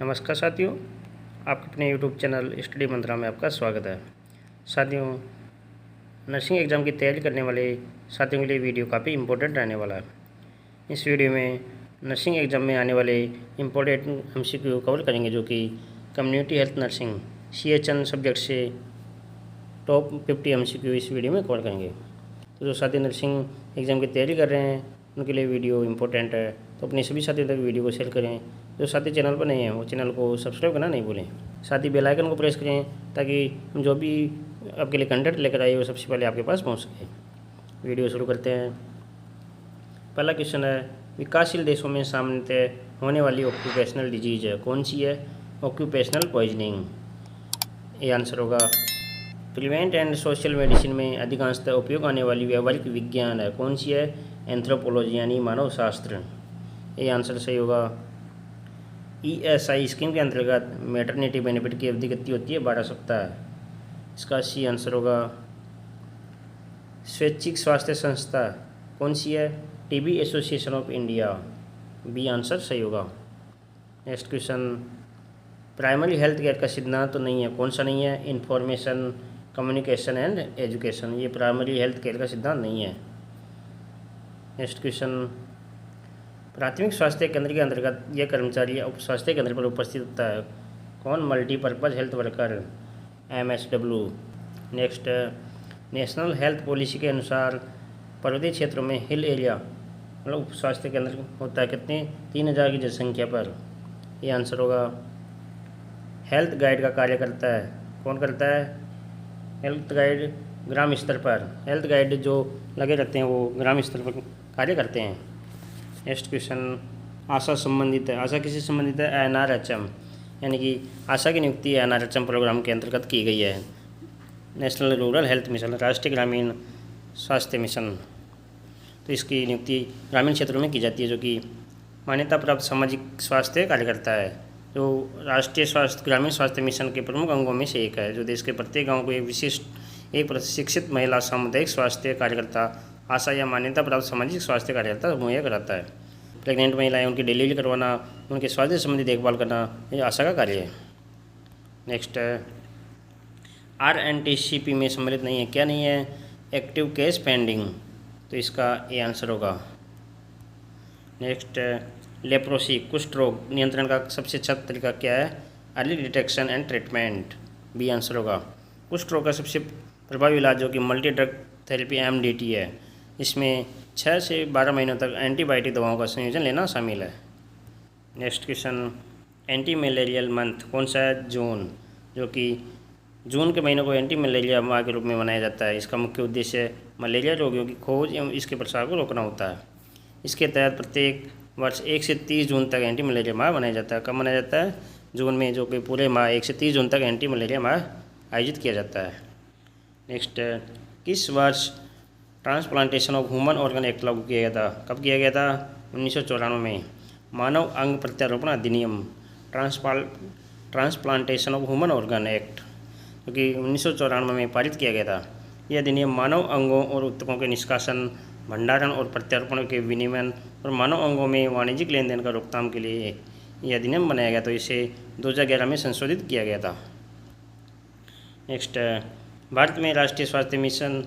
नमस्कार साथियों, आपके अपने यूट्यूब चैनल स्टडी मंत्रा में आपका स्वागत है। साथियों, नर्सिंग एग्ज़ाम की तैयारी करने वाले साथियों के लिए वीडियो काफ़ी इम्पोर्टेंट रहने वाला है। इस वीडियो में नर्सिंग एग्ज़ाम में आने वाले इम्पोर्टेंट MCQ कवर करेंगे, जो कि community health nursing CHN subject से टॉप 50 MCQ इस वीडियो में कवर करेंगे। तो जो साथी नर्सिंग एग्ज़ाम की तैयारी कर रहे हैं उनके लिए वीडियो इंपॉर्टेंट है, तो अपने सभी साथियों तक वीडियो को शेयर करें। जो साथी चैनल पर नहीं हैं वो चैनल को सब्सक्राइब करना नहीं भूलें। साथ ही बेल आइकन को प्रेस करें ताकि हम जो भी आपके लिए कंटेंट लेकर आए वो सबसे पहले आपके पास पहुंच सके। वीडियो शुरू करते हैं। पहला क्वेश्चन है, विकासशील देशों में सामान्यतः होने वाली ऑक्यूपेशनल डिजीज है कौन सी है? ऑक्यूपेशनल पॉइजनिंग, ये आंसर होगा। प्रिवेंट एंड सोशल मेडिसिन में अधिकांशतः उपयोग आने वाली व्यवहारिक विज्ञान है कौन सी है? एंथ्रोपोलॉजी यानी मानव शास्त्र, ये आंसर सही होगा। ESI स्कीम के अंतर्गत मैटरनिटी बेनिफिट की अवधि कितनी होती है? 12 सप्ताह, इसका सी आंसर होगा। स्वैच्छिक स्वास्थ्य संस्था कौन सी है? TB association of India, B answer सही होगा। Next question, primary health care का सिद्धांत तो नहीं है कौन सा नहीं है? इंफॉर्मेशन कम्युनिकेशन एंड एजुकेशन, ये प्राइमरी हेल्थ केयर का सिद्धांत नहीं है। नेक्स्ट क्वेश्चन, प्राथमिक स्वास्थ्य केंद्र के अंतर्गत यह कर्मचारी उप स्वास्थ्य केंद्र पर उपस्थित होता है कौन? Multipurpose health worker, MSW। Next, national health policy के अनुसार पर्वतीय क्षेत्रों में हिल एरिया मतलब उप स्वास्थ्य केंद्र होता है कितने? 3000 की जनसंख्या पर, ये आंसर होगा। हेल्थ गाइड का कार्य करता है कौन करता है? हेल्थ गाइड ग्राम स्तर पर, हेल्थ गाइड जो लगे रहते हैं वो ग्राम स्तर पर कार्य करते हैं। नेक्स्ट क्वेश्चन, आशा संबंधित है, आशा किससे संबंधित है? NRHM, यानी कि आशा की नियुक्ति NRHM प्रोग्राम के अंतर्गत की गई है। नेशनल रूरल हेल्थ मिशन, राष्ट्रीय ग्रामीण स्वास्थ्य मिशन, तो इसकी नियुक्ति ग्रामीण क्षेत्रों में की जाती है, जो कि मान्यता प्राप्त सामाजिक स्वास्थ्य कार्यकर्ता है, जो राष्ट्रीय स्वास्थ्य ग्रामीण स्वास्थ्य मिशन के प्रमुख अंगों में से एक है, जो देश के प्रत्येक गांव को एक प्रशिक्षित महिला सामुदायिक स्वास्थ्य कार्यकर्ता आशा या मान्यता प्राप्त सामाजिक स्वास्थ्य कार्यकर्ता मुहैया कराता है। प्रेग्नेंट महिलाएं उनकी डिलीवरी करवाना, उनके स्वास्थ्य संबंधी देखभाल करना, ये आशा का कार्य है। नेक्स्ट, RNTCP में सम्मिलित नहीं है, क्या नहीं है? एक्टिव केस पेंडिंग, तो इसका ये आंसर होगा। नेक्स्ट, लेप्रोसी कुष्ठ रोग नियंत्रण का सबसे अच्छा तरीका क्या है? Early detection and treatment, B answer होगा। कुष्ठ रोग का सबसे प्रभावी इलाज जो कि मल्टी ड्रग थेरेपी MDT है, इसमें 6 से 12 महीनों तक एंटीबायोटिक दवाओं का संयोजन लेना शामिल है। Next question, anti malarial month कौन सा है? जून, जो कि जून के महीने को एंटी मलेरिया माह के रूप में मनाया जाता है। इसका मुख्य उद्देश्य मलेरिया रोगियों की खोज एवं इसके प्रसार को रोकना होता है। इसके तहत प्रत्येक वर्ष 1 से 30 जून तक एंटी मलेरिया माह मनाया जाता है। कब मनाया जाता है? जून में, जो कि पूरे माह 1 से 30 जून तक एंटी मलेरिया माह आयोजित किया जाता है। नेक्स्ट, किस वर्ष transplantation of human organ act लागू किया गया था? कब किया गया था? 1994 में। मानव अंग प्रत्यारोपण अधिनियम, transplantation of human organ act, जो कि 1994 में पारित किया गया था। यह अधिनियम मानव अंगों और ऊतकों के निष्कासन, भंडारण और प्रत्यारोपण के विनियमन और मानव अंगों में वाणिज्यिक लेन देन का रोकथाम के लिए यह अधिनियम बनाया गया, तो इसे 2011 में संशोधित किया गया था। नेक्स्ट, भारत में राष्ट्रीय स्वास्थ्य मिशन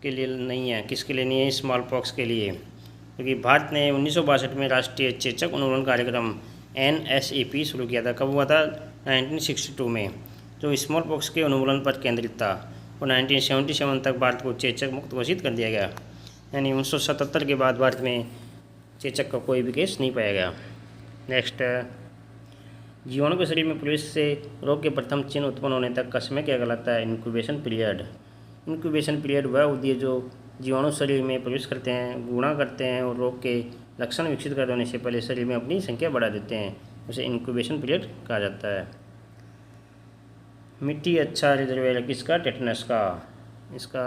के लिए नहीं है, किसके लिए नहीं है? स्मॉल पॉक्स के लिए, क्योंकि भारत ने 1962 में राष्ट्रीय चेचक उन्मूलन कार्यक्रम NSAP शुरू किया था। कब हुआ था? 1962 में, जो स्मॉल पॉक्स के उन्मूलन पर केंद्रित था, और 1977 तक भारत को चेचक मुक्त घोषित कर दिया गया, यानी 1977 के बाद भारत में चेचक का कोई भी केस नहीं पाया गया। नेक्स्ट, जीवाणु के शरीर में प्रवेश से रोग के प्रथम चिन्ह उत्पन्न होने तक का समय क्या कहलाता है? Incubation period. इंक्यूबेशन पीरियड वह अवधि है जो जीवाणु शरीर में प्रवेश करते हैं, गुणा करते हैं और रोग के लक्षण विकसित कर होने से पहले शरीर में अपनी संख्या बढ़ा देते हैं, उसे इंक्यूबेशन पीरियड कहा जाता है। मिट्टी अच्छा रिजर्वेयर है किसका? टेटनस का, इसका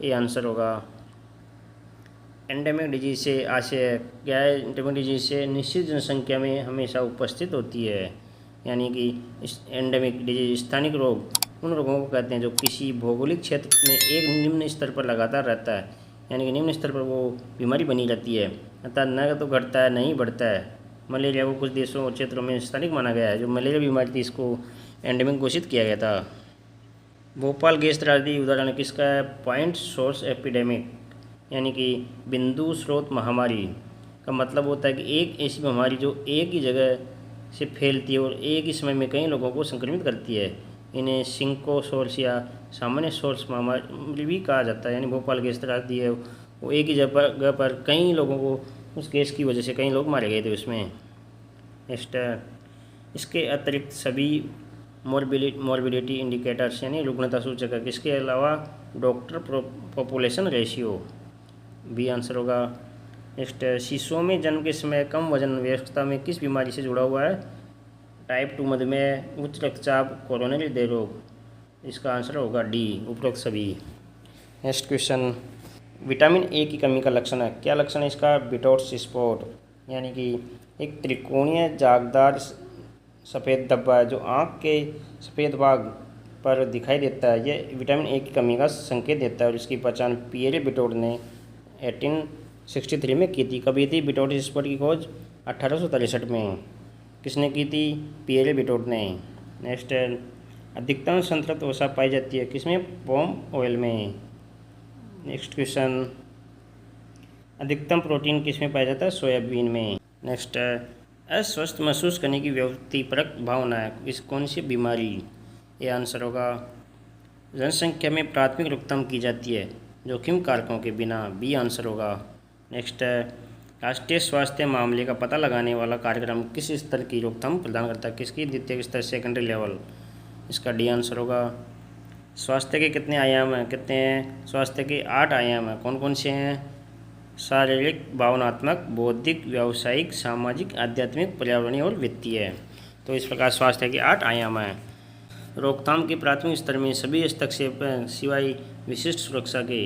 ये आंसर होगा। एंडेमिक डिजीज से आशय क्या है? एंडेमिक डिजीज से निश्चित जनसंख्या में हमेशा उपस्थित होती है, यानी कि एंडेमिक डिजीज स्थानिक रोग उन रोगों को कहते हैं जो किसी भौगोलिक क्षेत्र में एक निम्न स्तर पर लगातार रहता है, यानी कि निम्न स्तर पर वो बीमारी बनी रहती है, अर्थात न तो घटता है न ही बढ़ता है, मलेरिया को कुछ देशों और क्षेत्रों में स्थानिक माना गया है। जो मलेरिया बीमारी थी इसको एंडेमिक घोषित किया गया था। भोपाल गैस त्रासदी उदाहरण किसका है? पॉइंट सोर्स एपिडेमिक, यानी कि बिंदु स्रोत महामारी का मतलब होता है कि एक ऐसी महामारी जो एक ही जगह से फैलती है और एक ही समय में कई लोगों को संक्रमित करती है। इन्हें सिंको सोर्स या सामान्य सोर्स महामारी भी कहा जाता है। यानी भोपाल गैस त्रासदी है वो एक ही जगह पर कई लोगों को उस गैस की वजह से कई लोग मारे गए थे उसमें। नेक्स्ट, इसके अतिरिक्त सभी मॉर्बिडिटी इंडिकेटर्स यानी रुग्णता सूचक है। किसके अलावा? Doctor population ratio, B answer होगा। नेक्स्ट, शिशुओं में जन्म के समय कम वजन वयस्कता में किस बीमारी से जुड़ा हुआ है? टाइप 2 मधुमेह, उच्च रक्तचाप, कोरोनरी हृदय रोग। इसका आंसर होगा डी, उपरोक्त सभी। नेक्स्ट क्वेश्चन, विटामिन ए की कमी का लक्षण है। क्या लक्षण है इसका? बिटोट्स स्पॉट, यानी कि एक त्रिकोणीय जागदार सफ़ेद धब्बा जो आँख के सफ़ेद भाग पर दिखाई देता है, यह विटामिन ए की कमी का संकेत देता है। और इसकी पहचान पियरे बिटोट ने 1863 में की थी। कभी थी बिटोट स्पॉट की खोज? 1863 में। किसने की थी? पियरे बिटोट ने। नेक्स्ट, अधिकतम संतृप्त वसा पाई जाती है किसमें? पॉम ऑयल में। नेक्स्ट क्वेश्चन, अधिकतम प्रोटीन किसमें पाया जाता है? सोयाबीन में। नेक्स्ट, अस्वस्थ महसूस करने की व्यक्तिपरक भावना है इस कौन सी बीमारी? ये आंसर होगा। जनसंख्या में प्राथमिक रोकथाम की जाती है जोखिम कारकों के बिना, बी आंसर होगा। नेक्स्ट, राष्ट्रीय स्वास्थ्य मामले का पता लगाने वाला कार्यक्रम किस स्तर की रोकथाम प्रदान करता है? किसकी? द्वितीय स्तर, सेकेंडरी लेवल। इसका डी आंसर होगा। स्वास्थ्य के कितने आयाम हैं? कितने हैं? स्वास्थ्य के 8 आयाम हैं। कौन कौन से हैं? शारीरिक, भावनात्मक, बौद्धिक, व्यावसायिक, सामाजिक, आध्यात्मिक, पर्यावरणीय और वित्तीय। तो इस प्रकार स्वास्थ्य के 8 आयाम हैं। रोकथाम के प्राथमिक स्तर में सभी हस्तक्षेप सिवाय विशिष्ट सुरक्षा के,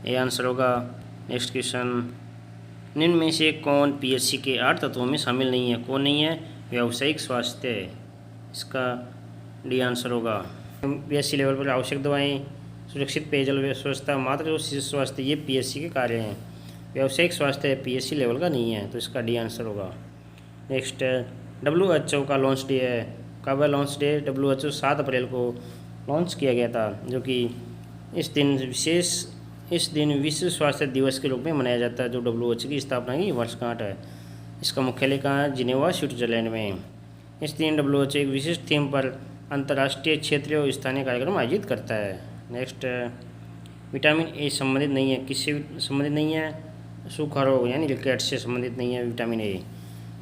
ये आंसर होगा। नेक्स्ट क्वेश्चन, निम्न में से कौन पीएचसी के 8 तत्वों में शामिल नहीं है? कौन नहीं है? व्यावसायिक स्वास्थ्य, इसका डी आंसर होगा। पीएचसी लेवल पर आवश्यक दवाएं, सुरक्षित पेयजल व्यवस्था, मातृ और शिशु स्वास्थ्य, ये पीएचसी के कार्य हैं। व्यावसायिक स्वास्थ्य पीएचसी लेवल का नहीं है, तो इसका डी आंसर होगा। नेक्स्ट, WHO का लॉन्च डे है। कब है लॉन्च डे? WHO 7 अप्रैल को लॉन्च किया गया था, जो कि इस दिन विश्व स्वास्थ्य दिवस के रूप में मनाया जाता है, जो WHO की स्थापना की वर्षगांठ है। इसका मुख्यालय कहाँ है? जिनेवा, स्विट्जरलैंड में। इस दिन WHO एक विशिष्ट थीम पर अंतर्राष्ट्रीय, क्षेत्रीय और स्थानीय कार्यक्रम आयोजित करता है। नेक्स्ट, विटामिन ए संबंधित नहीं है। किससे संबंधित नहीं है? सूखा रोग यानी रिकेट्स से संबंधित नहीं है विटामिन ए।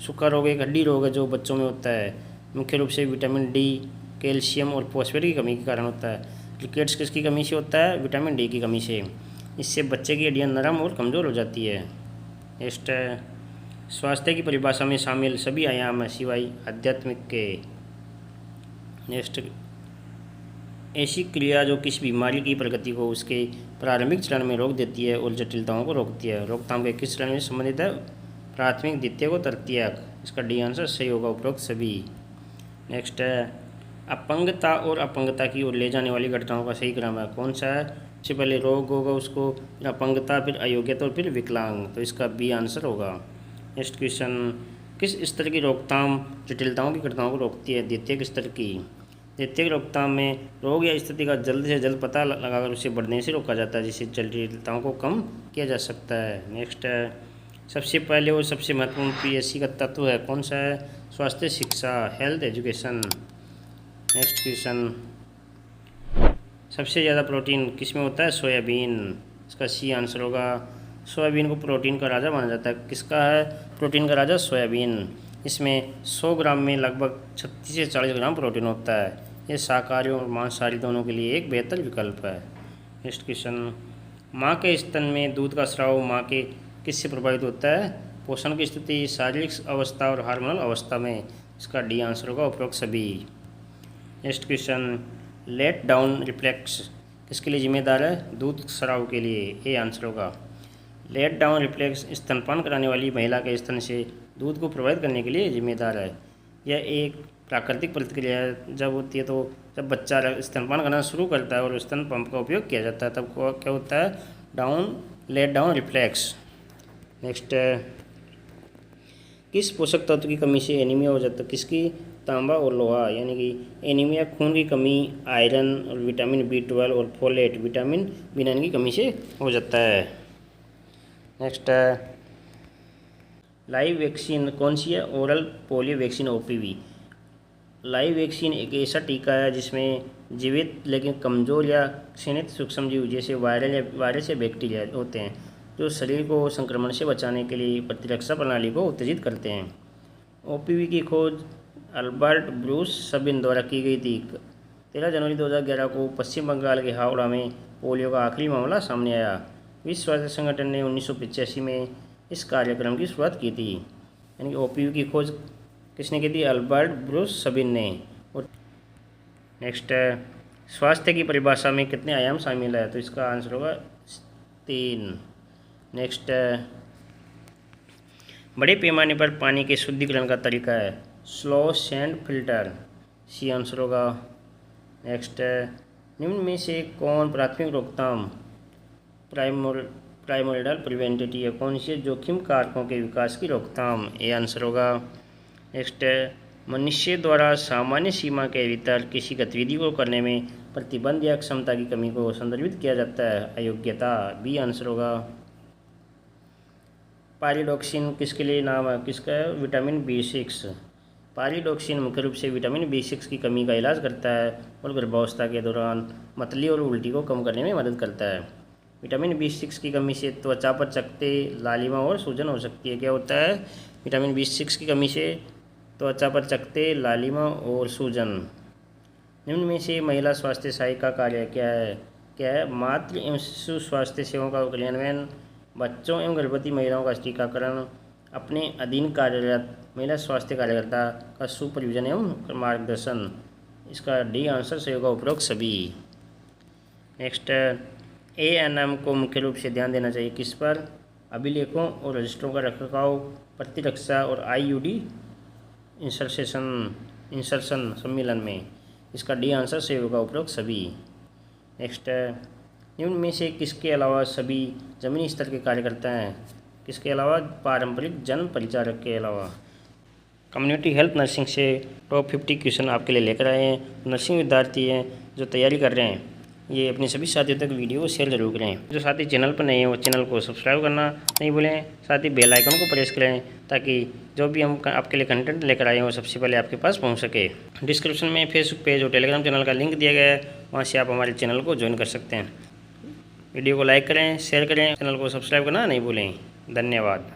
सूखा रोग एक हड्डी रोग है जो बच्चों में होता है, मुख्य रूप से विटामिन डी, कैल्शियम और फॉस्फेट की कमी के कारण होता है। रिकेट्स किसकी कमी से होता है? विटामिन डी की कमी से। इससे बच्चे की हड्डियाँ नरम और कमज़ोर हो जाती है। नेक्स्ट, स्वास्थ्य की परिभाषा में शामिल सभी आयाम है सिवाय आध्यात्मिक के। नेक्स्ट, ऐसी क्रिया जो किसी बीमारी की प्रगति को उसके प्रारंभिक चरण में रोक देती है और जटिलताओं को रोकती है। रोकथाम के किस चरण में संबंधित है? प्राथमिक, द्वितीयक और तृतीयक। इसका डी आंसर सही होगा, उपरोक्त सभी। नेक्स्ट है, अपंगता और अपंगता की ओर ले जाने वाली घटनाओं का सही क्रम है। कौन सा है? सबसे पहले रोग होगा उसको, फिर अपंगता, फिर अयोग्यता और फिर विकलांग। तो इसका बी आंसर होगा। नेक्स्ट क्वेश्चन, किस स्तर की रोकथाम जटिलताओं की घटनाओं को रोकती है? द्वितीयक स्तर की। द्वितीयक रोकथाम में रोग या स्थिति का जल्द से जल्द पता लगाकर उसे बढ़ने से रोका जाता है, जिससे जटिलताओं को कम किया जा सकता है। नेक्स्ट है, सबसे पहले और सबसे महत्वपूर्ण पीएचसी का तत्व है। कौन सा है? स्वास्थ्य शिक्षा, हेल्थ एजुकेशन। नेक्स्ट क्वेश्चन, सबसे ज़्यादा प्रोटीन किस में होता है? सोयाबीन। इसका सी आंसर होगा। सोयाबीन को प्रोटीन का राजा माना जाता है। किसका है प्रोटीन का राजा? सोयाबीन। इसमें 100 ग्राम में लगभग 36 से 40 ग्राम प्रोटीन होता है। ये शाकाहारी और मांसाहारी दोनों के लिए एक बेहतर विकल्प है। नेक्स्ट क्वेश्चन, माँ के स्तन में दूध का स्राव माँ के किससे प्रभावित होता है? पोषण की स्थिति, शारीरिक अवस्था और हार्मोनल अवस्था में। इसका डी आंसर होगा, उपरोक्त सभी। Next question, let down reflex किसके लिए जिम्मेदार है? दूध स्राव के लिए। ये आंसर होगा। लेट डाउन रिफ्लेक्स स्तनपान कराने वाली महिला के स्तन से दूध को प्रभावित करने के लिए जिम्मेदार है। यह एक प्राकृतिक प्रतिक्रिया है जब होती है, तो जब बच्चा स्तनपान करना शुरू करता है और स्तन पंप का उपयोग किया जाता है तब क्या होता है? Late down reflex. नेक्स्ट, किस पोषक तत्व की कमी से एनीमिया हो जाता है? किसकी? तांबा और लोहा, यानी कि एनीमिया खून की कमी, आयरन और विटामिन B12 और फोलेट विटामिन B9 की कमी से हो जाता है। नेक्स्ट है लाइव वैक्सीन कौन सी है? Oral polio vaccine OPV। Live vaccine एक ऐसा टीका है जिसमें जीवित लेकिन कमज़ोर या क्षीणित सूक्ष्मजीव जैसे वायरस या बैक्टीरिया होते हैं जो शरीर को संक्रमण से बचाने के लिए प्रतिरक्षा प्रणाली को उत्तेजित करते हैं। OPV की खोज अल्बर्ट ब्रूस सबिन द्वारा की गई थी। 13 जनवरी 2011 को पश्चिम बंगाल के हावड़ा में पोलियो का आखिरी मामला सामने आया। विश्व स्वास्थ्य संगठन ने 1985 में इस कार्यक्रम की शुरुआत की थी। यानी कि OPV की खोज किसने की थी? अल्बर्ट ब्रूस सबिन ने। और नेक्स्ट है स्वास्थ्य की परिभाषा में कितने आयाम शामिल है? तो इसका आंसर होगा 3। नेक्स्ट है बड़े पैमाने पर पानी के शुद्धिकरण का तरीका है? Slow sand filter, C answer होगा। नेक्स्ट है निम्न में से कौन प्राथमिक रोकथाम प्राइमोर्डियल प्रिवेंटिव है? कौन सी जोखिम कारकों के विकास की रोकथाम? ए आंसर होगा। नेक्स्ट है मनुष्य द्वारा सामान्य सीमा के भीतर किसी गतिविधि को करने में प्रतिबंध या क्षमता की कमी को संदर्भित किया जाता है? अयोग्यता, बी आंसर होगा। पायरिडॉक्सिन किसके लिए नाम है? किसका है? Vitamin B6। पायरिडॉक्सिन मुख्य रूप से विटामिन B6 की कमी का इलाज करता है और गर्भावस्था के दौरान मतली और उल्टी को कम करने में मदद करता है। विटामिन B6 की कमी से त्वचा पर चकत्ते, लालिमा और सूजन हो सकती है। क्या होता है? विटामिन B6 की कमी से त्वचा पर चकत्ते, लालिमा और सूजन। निम्न में से महिला स्वास्थ्य सहायक का कार्य क्या है? मातृ एवं शिशु स्वास्थ्य सेवाओं का क्रियान्वयन, बच्चों एवं गर्भवती महिलाओं का टीकाकरण, अपने अधीन कार्यरत महिला स्वास्थ्य कार्यकर्ता का सुपरविजन एवं मार्गदर्शन। इसका डी आंसर सही होगा, उपरोक्त सभी। नेक्स्ट ANM को मुख्य रूप से ध्यान देना चाहिए किस पर? अभिलेखों और रजिस्टरों का रखरखाव, प्रतिरक्षा और IUD इंसर्शन सम्मेलन में। इसका डी आंसर सही होगा, उपरोक्त सभी। नेक्स्ट निम्न में से किसके अलावा सभी जमीनी स्तर के कार्य करते हैं? किसके अलावा? पारंपरिक जन परिचारक के अलावा। कम्युनिटी हेल्थ नर्सिंग से टॉप 50 क्वेश्चन आपके लिए लेकर आए हैं। नर्सिंग विद्यार्थी हैं जो तैयारी कर रहे हैं, ये अपने सभी साथियों तक वीडियो को शेयर जरूर करें। जो साथी चैनल पर नए हैं वो चैनल को सब्सक्राइब करना नहीं भूलें। साथ ही बेल आइकन को प्रेस करें ताकि जो भी हम आपके लिए कंटेंट लेकर आए हैं वो सबसे पहले आपके पास पहुंच सके। डिस्क्रिप्शन में फेसबुक पेज और टेलीग्राम चैनल का लिंक दिया गया है, वहाँ से आप हमारे चैनल को ज्वाइन कर सकते हैं। वीडियो को लाइक करें, शेयर करें, चैनल को सब्सक्राइब करना नहीं भूलें। धन्यवाद।